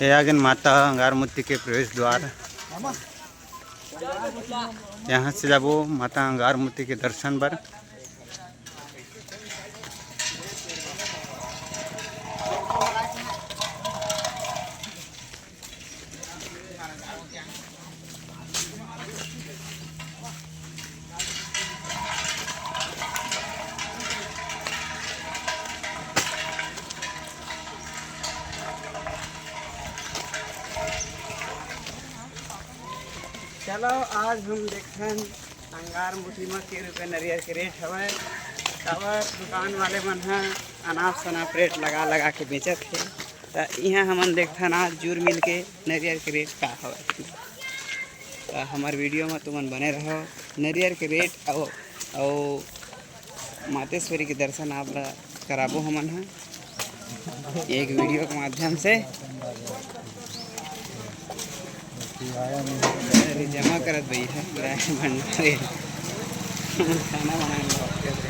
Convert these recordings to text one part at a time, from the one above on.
ये आगे माता अंगारमूर्ति के प्रवेश द्वार। यहाँ से जाबो माता अंगारमूर्ति के दर्शन बर। चलो आज हम देखन अंगारमूर्ति में के रुपये नरियर के रेट हवे। काबर दुकान वाले मन ह अनाप शनाप रेट लगा लगा के बेचत है। तो यहाँ हमन देखथन आज जूर मिल के नरियर के रेट का हवे। तो हमार वीडियो में तुमन बने रहो। नरियर के रेट और मातेश्वरी के दर्शन आप कराबो हमन ह एक वीडियो के माध्यम से। अरे जमा करत भाई है भंडारे खाना बनाने लगे।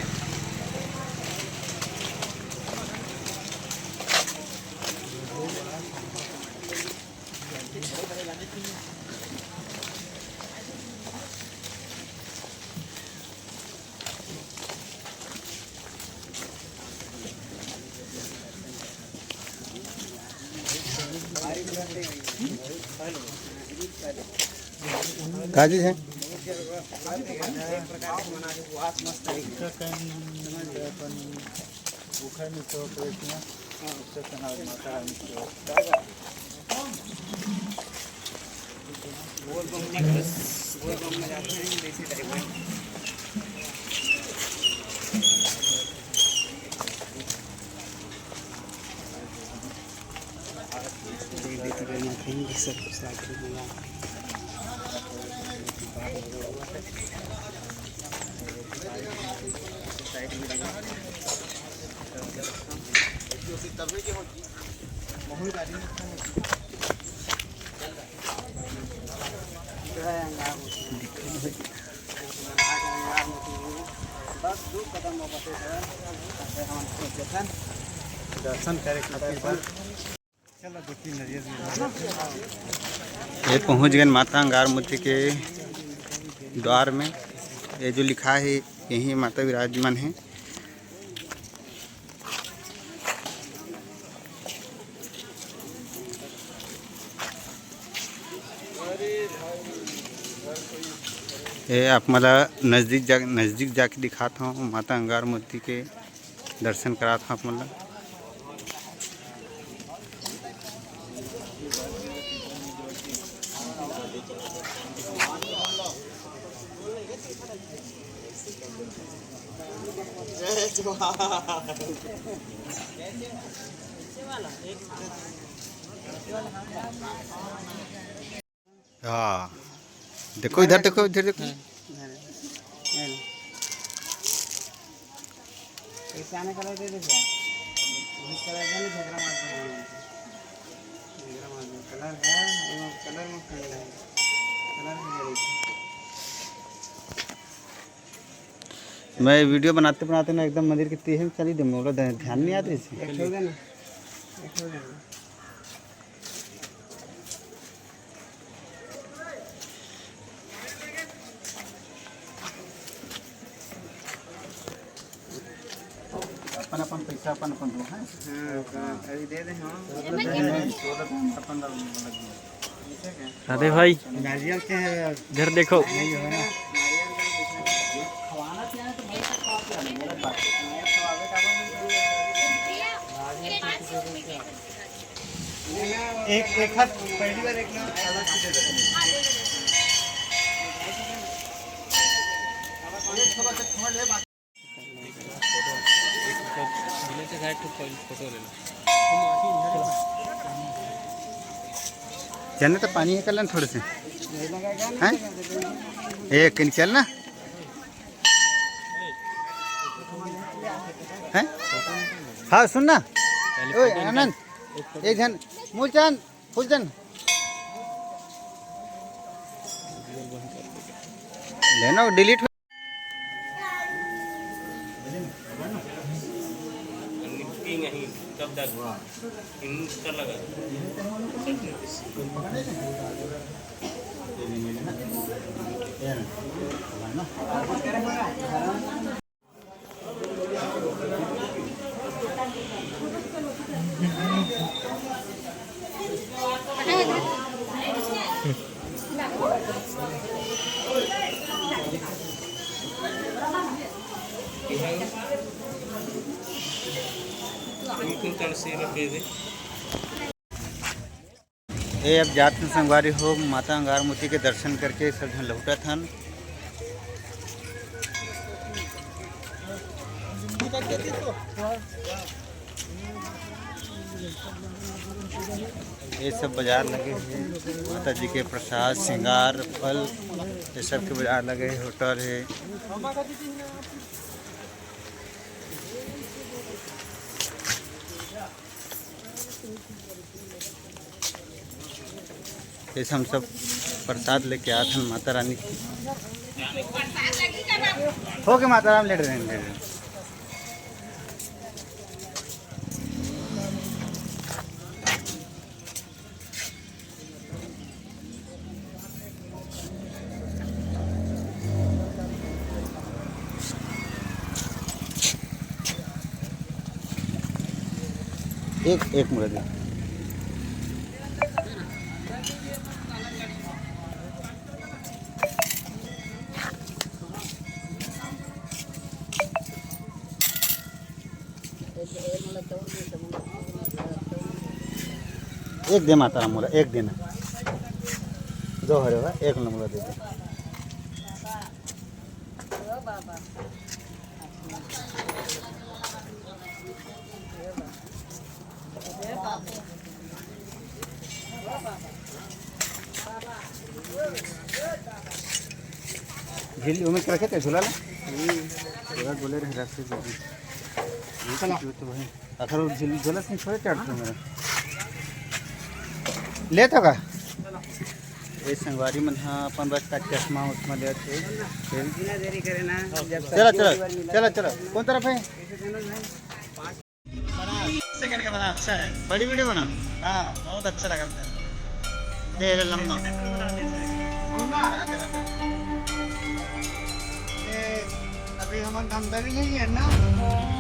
काजी है दर्शन करे ये पहुंच गए माता अंगारमूर्ति के द्वार में। ये जो लिखा है यही माता विराजमान है। ये आप मतलब नज़दीक जाके दिखाता हूँ। माता अंगारमूर्ति के दर्शन कराता हूँ आप मतलब। हाँ देखो इधर देखो इधर देखो। कलर दे दे कलर है कलर में मैं वीडियो बनाते बनाते ना एकदम मंदिर की तीह में चली बोलो ध्यान नहीं आते इसे। अपन अपन पैसा अपन अपन दो हैं। अभी दे दे। अरे भाई नारियल के इधर देखो। एक हाथ पहली बार एक ना अलग से दे चलना तो पानी है कल थोड़े से हैं। एक चलना है। हाँ सुनना ओए आनंद एक जन मूलचंद फूलचंद लेना डिलीट बुकिंग यहीं कब तक इन कर लगा ये अब जात संगवारी हो माता अंगार मोती के दर्शन करके सब झन लौटत हन। ये सब बाजार लगे हैं, माता जी के प्रसाद श्रृंगार फल ये सब के बाजार लगे हैं। होटल है, ऐसे हम सब प्रसाद लेके आते हैं माता रानी की। हो गए माता राम लेट रहे हैं। एक मुर्गा एक दे माता राम मोला एक देना दो हरे होगा एक मोला दे दे। झील उमेश रखे थे झूला ला बोले रहे रास्ते तो भाई आखिर झील झूला से छोड़े चढ़ते मेरा ले तो का ये संगवारी मन हाँ अपन बस का चश्मा उसमें ले थे। देरी करे ना चलो चलो चलो चलो कौन तरफ है सेकंड का बना अच्छा है। बड़ी वीडियो बना हाँ बहुत अच्छा लगा दे लम्बा अभी हम भी नहीं है ना।